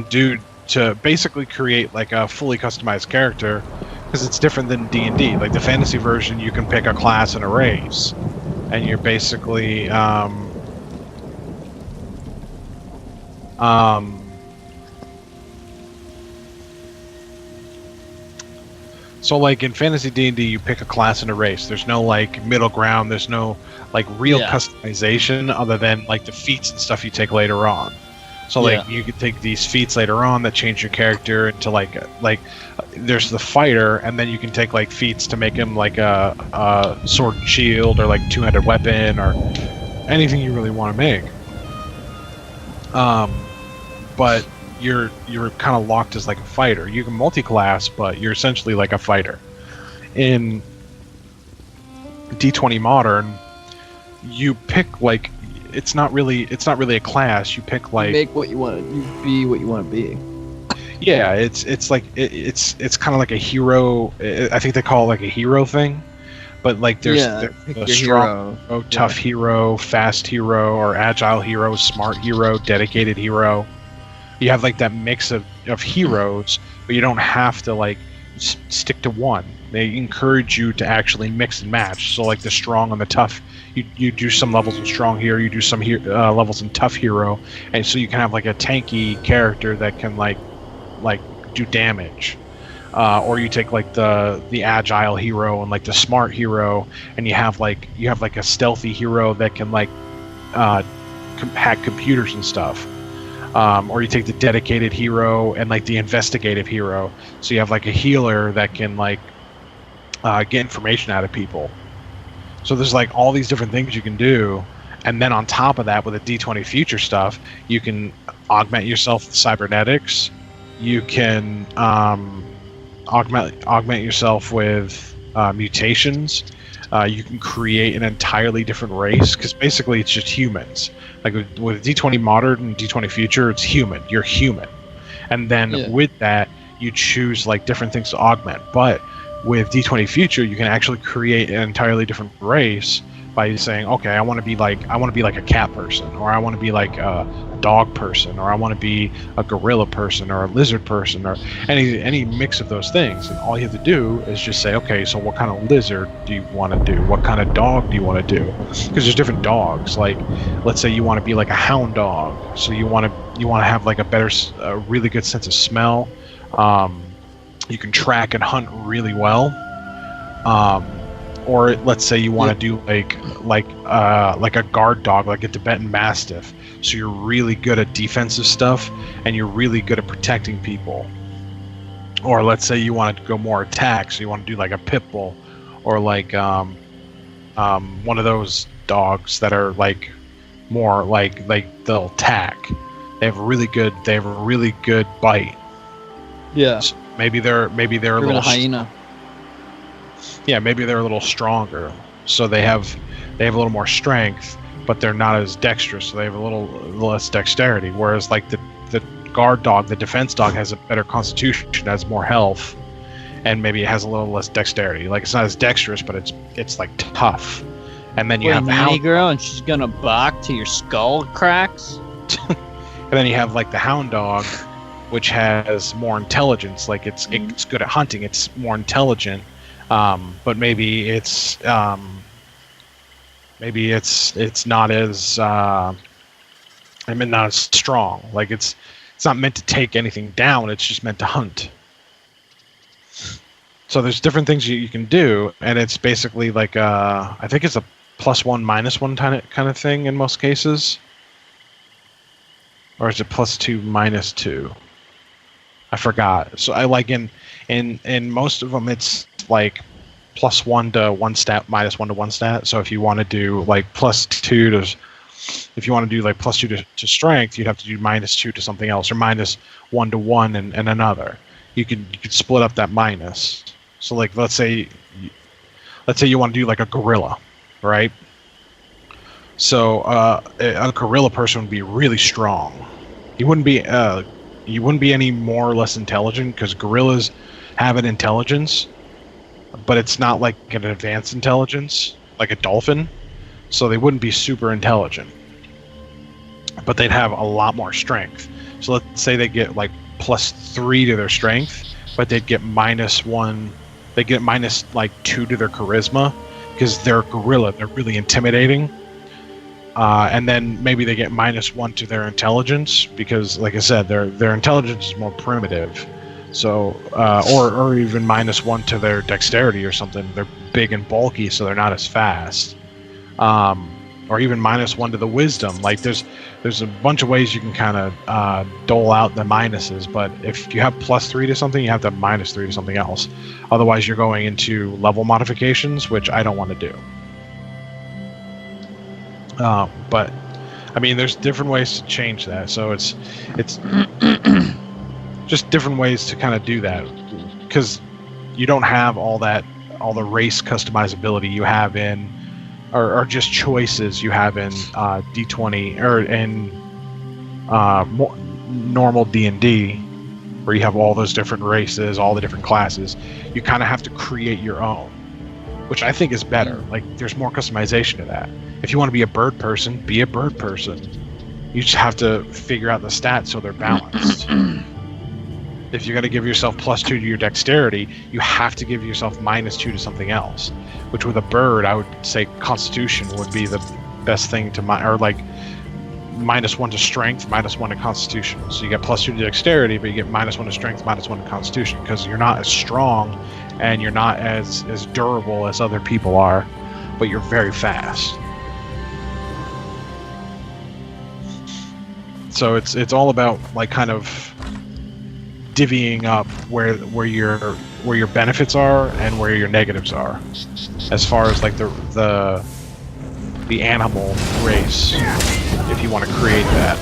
do to basically create like a fully customized character, because it's different than D&D. Like the fantasy version, you can pick a class and a race, and you're basically so like in fantasy D&D, you pick a class and a race. There's no like middle ground. There's no like real customization other than like the feats and stuff you take later on. So like you could take these feats later on that change your character into like there's the fighter, and then you can take like feats to make him like a sword and shield or like two-handed weapon or anything you really want to make. But you're kind of locked as like a fighter. You can multi-class, but you're essentially like a fighter. In D20 Modern, you pick like it's not really a class. You pick like make what you want. You be what you want to be. Yeah, it's like it's kind of like a hero. I think they call it like a hero thing. But like there's a strong hero, tough hero, fast hero, or agile hero, smart hero, dedicated hero. You have like that mix of heroes, but you don't have to like stick to one. They encourage you to actually mix and match. So like the strong and the tough, you do some levels in strong hero, you do some levels in tough hero, and so you can have like a tanky character that can like do damage. Or you take like the agile hero and like the smart hero, and you have like a stealthy hero that can like hack computers and stuff. Or you take the dedicated hero and like the investigative hero. So you have like a healer that can like get information out of people. So there's like all these different things you can do. And then on top of that, with the D20 future stuff, you can augment yourself with cybernetics. You can augment yourself with mutations. You can create an entirely different race, because basically it's just humans. Like with D20 Modern and D20 Future, it's human. You're human. And then with that, you choose like different things to augment. But with D20 Future, you can actually create an entirely different race by saying, okay, I want to be like a cat person, or I want to be like a dog person, or I want to be a gorilla person, or a lizard person, or any mix of those things. And all you have to do is just say, okay, so what kind of lizard do you want to do? What kind of dog do you want to do? Because there's different dogs. Like, let's say you want to be like a hound dog, so you want to have like a really good sense of smell. You can track and hunt really well. Or let's say you want to do like a guard dog, like a Tibetan Mastiff. So you're really good at defensive stuff, and you're really good at protecting people. Or let's say you want to go more attack, so you want to do like a pit bull, or like one of those dogs that are like more like they'll attack. They have a really good bite. Yeah. So maybe they're a little hyena. Yeah, maybe they're a little stronger, so they have a little more strength, but they're not as dexterous, so they have a little less dexterity. Whereas like the guard dog, the defense dog, has a better constitution, has more health, and maybe it has a little less dexterity. Like it's not as dexterous, but it's like tough. And then you have the nanny hound girl, and she's gonna bark till your skull cracks. and then you have like the hound dog, which has more intelligence. Like it's good at hunting. It's more intelligent, but maybe it's not as not as strong. Like it's not meant to take anything down. It's just meant to hunt. So there's different things you can do, and it's basically like I think it's a +1 -1 kind of thing in most cases. Or is it +2 -2? I forgot. So I like in most of them it's like +1 to 1 stat, -1 to 1 stat. So if you want to do like +2 to, if you want to do like +2 to strength, you'd have to do -2 to something else, or -1 to 1 and another. You could split up that minus. So like let's say you want to do like a gorilla, right? So a gorilla person would be really strong. You wouldn't be any more or less intelligent, because gorillas have an intelligence, but it's not like an advanced intelligence like a dolphin. So they wouldn't be super intelligent, but they'd have a lot more strength. So let's say they get like +3 to their strength, but they'd get -1. They get -2 to their charisma, because they're a gorilla. They're really intimidating. And then maybe they get -1 to their intelligence, because, like I said, their intelligence is more primitive. So, or even -1 to their dexterity or something. They're big and bulky, so they're not as fast. Or even -1 to the wisdom. Like there's a bunch of ways you can kind of dole out the minuses, but if you have +3 to something, you have to have -3 to something else. Otherwise, you're going into level modifications, which I don't want to do. But I mean, there's different ways to change that. So it's just different ways to kind of do that, because you don't have all the race customizability you have in, or just choices you have in D20 or in normal D&D, where you have all those different races, all the different classes. You kind of have to create your own, which I think is better. Like there's more customization to that. If you want to be a bird person, be a bird person. You just have to figure out the stats so they're balanced. If you're going to give yourself +2 to your dexterity, you have to give yourself -2 to something else. Which with a bird, I would say Constitution would be the best thing to or like -1 to Strength, -1 to Constitution. So you get +2 to dexterity, but you get -1 to Strength, -1 to Constitution, because you're not as strong and you're not as durable as other people are, but you're very fast. So it's all about like kind of divvying up where your benefits are and where your negatives are, as far as like the animal race, if you want to create that.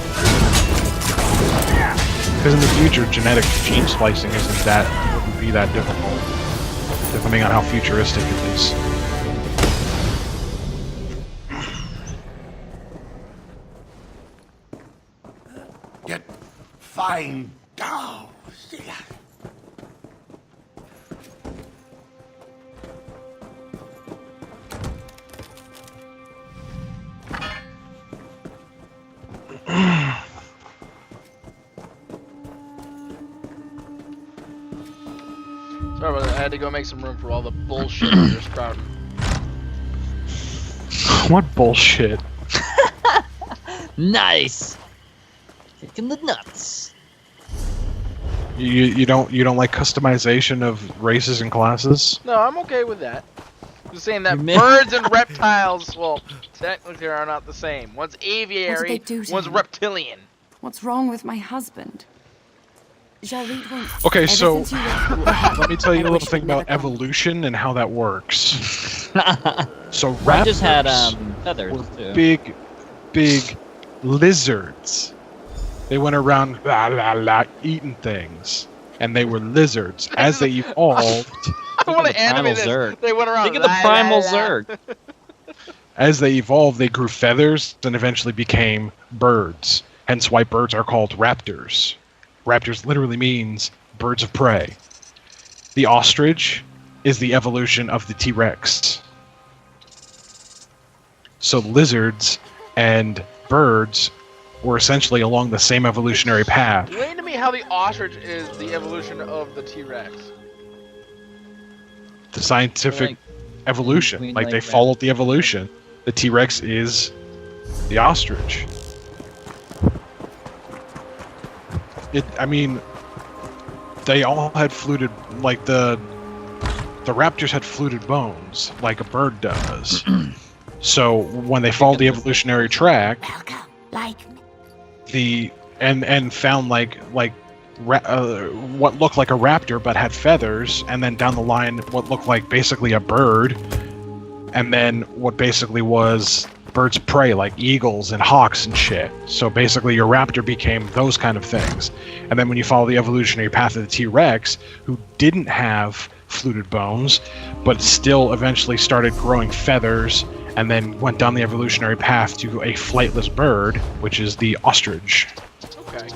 Because in the future, genetic gene splicing wouldn't be that difficult, depending on how futuristic it is. Get fine down. Sorry about that. I had to go make some room for all the bullshit you're sprouting. What bullshit? Nice. Kicking the nuts. You don't like customization of races and classes? No, I'm okay with that. I'm just saying that You may- birds and reptiles, well, technically are not the same. One's aviary, What did they do to one's him? reptilian. What's wrong with my husband? Jarit won't. Okay, Ever so since you left- let me tell you I a wish little thing you'd never about come. evolution and how that works. So I just had raptors feathers were too. big lizards. They went around eating things, and they were lizards. As they evolved, I want the to animate primal this. Zerg. They went around. Think of the la, primal la, la. Zerg. as they evolved, they grew feathers and eventually became birds. Hence why birds are called raptors. Raptors literally means birds of prey. The ostrich is the evolution of the T-Rex. So lizards and birds were essentially along the same evolutionary path. Explain to me how the ostrich is the evolution of the T-Rex. The scientific Like, evolution. between, Like they like, followed the evolution. The T-Rex is the ostrich. I mean, they all had fluted, like the raptors had fluted bones, like a bird does. So when they followed the evolutionary track, and found what looked like a raptor but had feathers, and then down the line what looked like basically a bird, and then what basically was birds of prey like eagles and hawks and shit. So basically your raptor became those kind of things. And then when you follow the evolutionary path of the T-Rex, who didn't have fluted bones but still eventually started growing feathers, and then went down the evolutionary path to a flightless bird, which is the ostrich. Okay.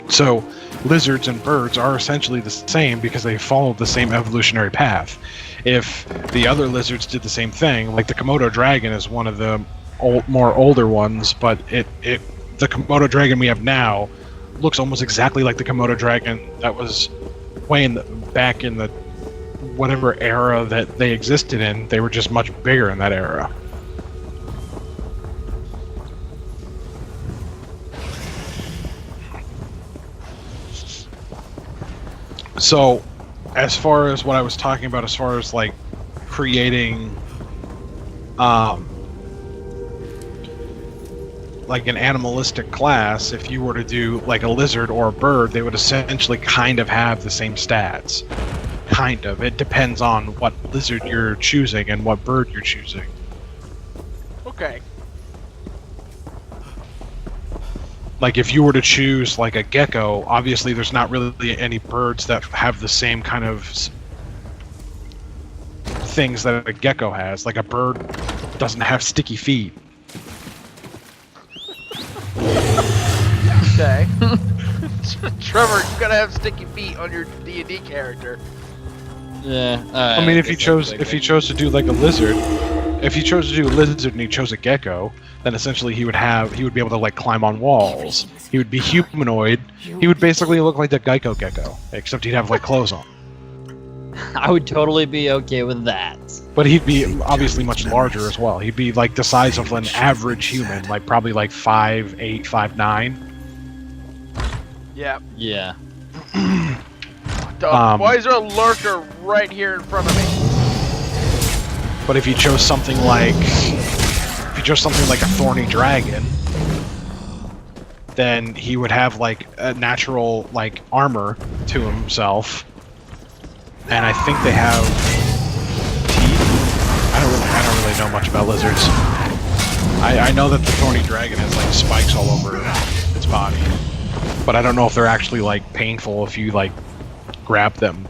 So lizards and birds are essentially the same because they follow the same evolutionary path. If the other lizards did the same thing, like the Komodo dragon is one of the more older ones, but the Komodo dragon we have now looks almost exactly like the Komodo dragon that was back in the whatever era that they existed in. They were just much bigger in that era. So, as far as what I was talking about, as far as like creating, like an animalistic class, if you were to do like a lizard or a bird, they would essentially kind of have the same stats. Kind of. It depends on what lizard you're choosing and what bird you're choosing. Okay. Like if you were to choose like a gecko, obviously there's not really any birds that have the same kind of things that a gecko has. Like a bird doesn't have sticky feet. Okay. Trevor, you gotta have sticky feet on your D&D character. Yeah. I mean, if you chose to do like a lizard, if he chose to do a lizard and he chose a gecko, then essentially he would be able to like climb on walls. He would be humanoid. He would basically look like the Geico gecko, except he'd have like clothes on. I would totally be okay with that. But he'd be obviously much larger as well. He'd be like the size of an average human, like probably like 5'8", 5'9". Yeah. Yeah. Why is there a lurker right here in front of me? But if you chose something like a thorny dragon, then he would have like a natural like armor to himself, and I think they have teeth. I don't really know much about lizards. I know that the thorny dragon has like spikes all over its body, but I don't know if they're actually like painful if you like grab them.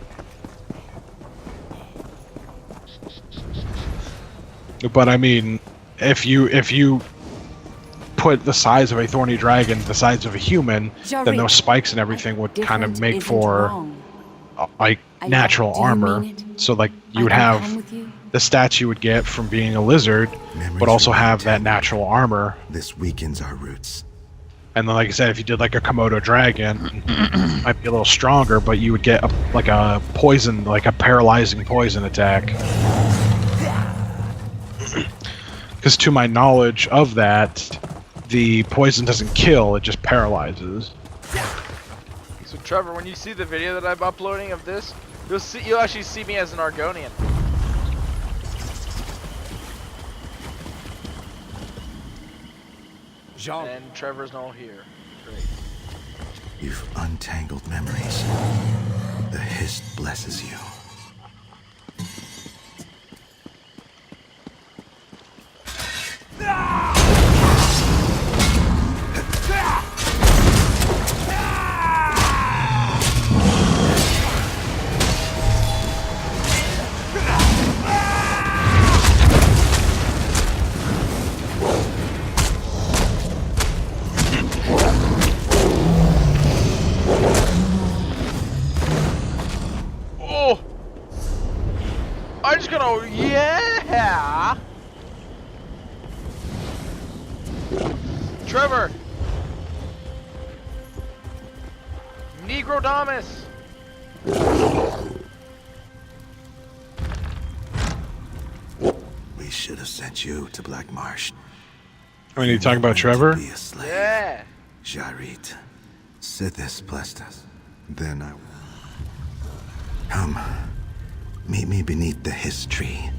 But I mean, if you put the size of a thorny dragon the size of a human, then those spikes and everything would kind of make for like natural armor. So like you would have the stats you would get from being a lizard, but also have that natural armor. This weakens our roots. And then, like I said, if you did like a Komodo dragon, it might be a little stronger, but you would get like a poison, like a paralyzing poison attack. Because to my knowledge of that, the poison doesn't kill, it just paralyzes. So Trevor, when you see the video that I'm uploading of this, you'll actually see me as an Argonian. Jean. And Trevor's not here. Great. You've untangled memories. The Hist blesses you. Negrodamus! We should have sent you to Black Marsh. I mean, you talking about Trevor? Be a slave. Yeah! Jarit. Sithis blessed us. Then I will. Come. Meet me beneath the Hiss tree.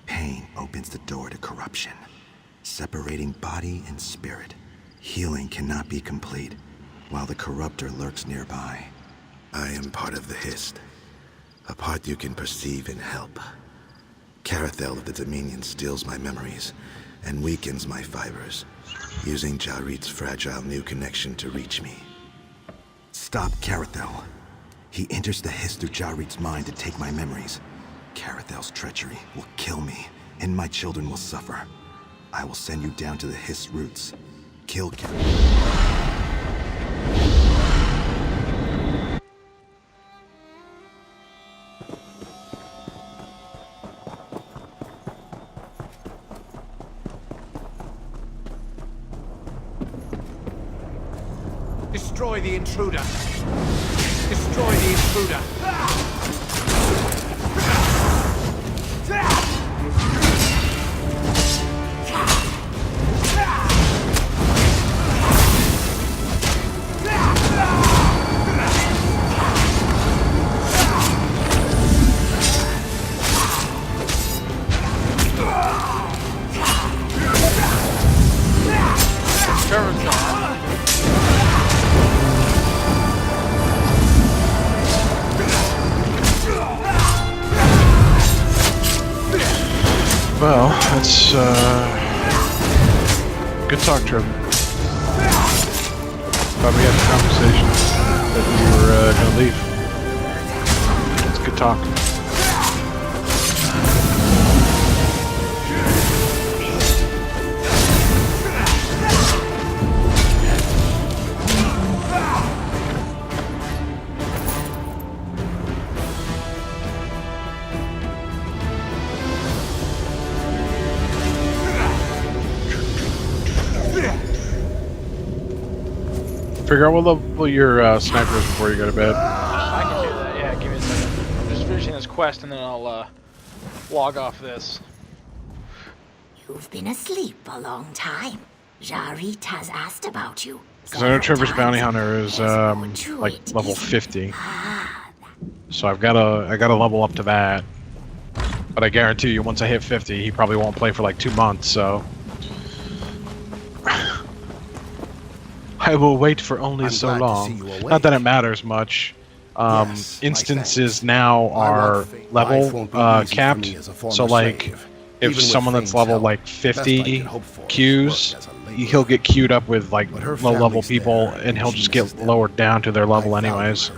Pain opens the door to corruption, separating body and spirit. Healing cannot be complete while the corruptor lurks nearby. I am part of the Hist, a part you can perceive and help. Carathel of the Dominion steals my memories and weakens my fibers, using Jarit's fragile new connection to reach me. Stop Carathel. He enters the Hist through Jarit's mind to take my memories. Carathel's treachery will kill me, and my children will suffer. I will send you down to the Hist roots. Kill Carathel. Destroy the intruder! Destroy the intruder! Trevor's gone. Well, that's good talk, Trevor. Thought we had a conversation that you were gonna leave. It's good talk. Figure out what level your sniper is before you go to bed. I can do that, yeah, give me a second. I'm just finishing this quest and then I'll log off this. You've been asleep a long time. Jarit has asked about you. Because I know Trevor's bounty hunter is like level 50. So I gotta level up to that. But I guarantee you, once I hit 50, he probably won't play for like 2 months. So I will wait for only so long. Not that it matters much. Instances now are level capped. So like, if someone that's level like 50 queues, he'll get queued up with like low level people, and he'll just get lowered down to their level anyways.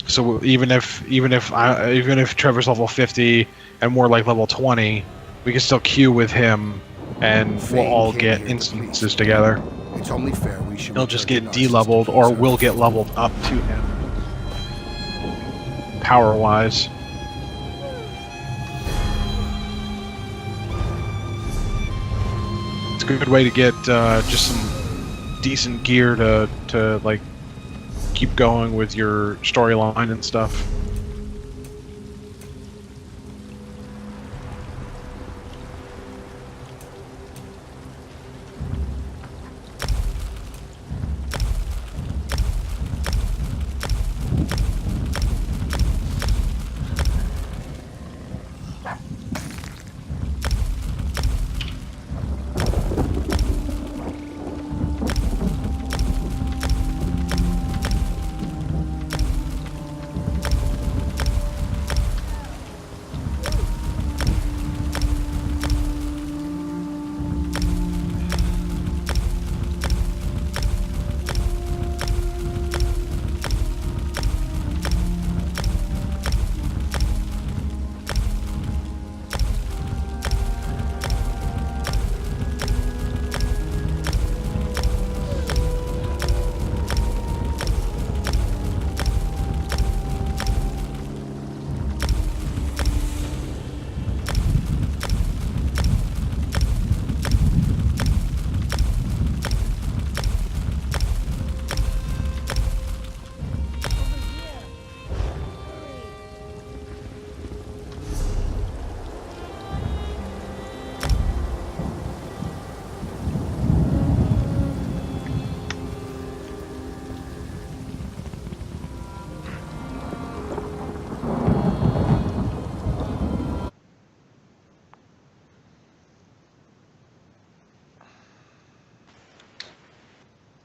So even if Trevor's level 50 and we're like level 20, we can still queue with him, and we'll all get instances together. It's only fair we should. He'll just get de-leveled, or we'll get leveled up to him, power-wise. It's a good way to get just some decent gear to like keep going with your storyline and stuff.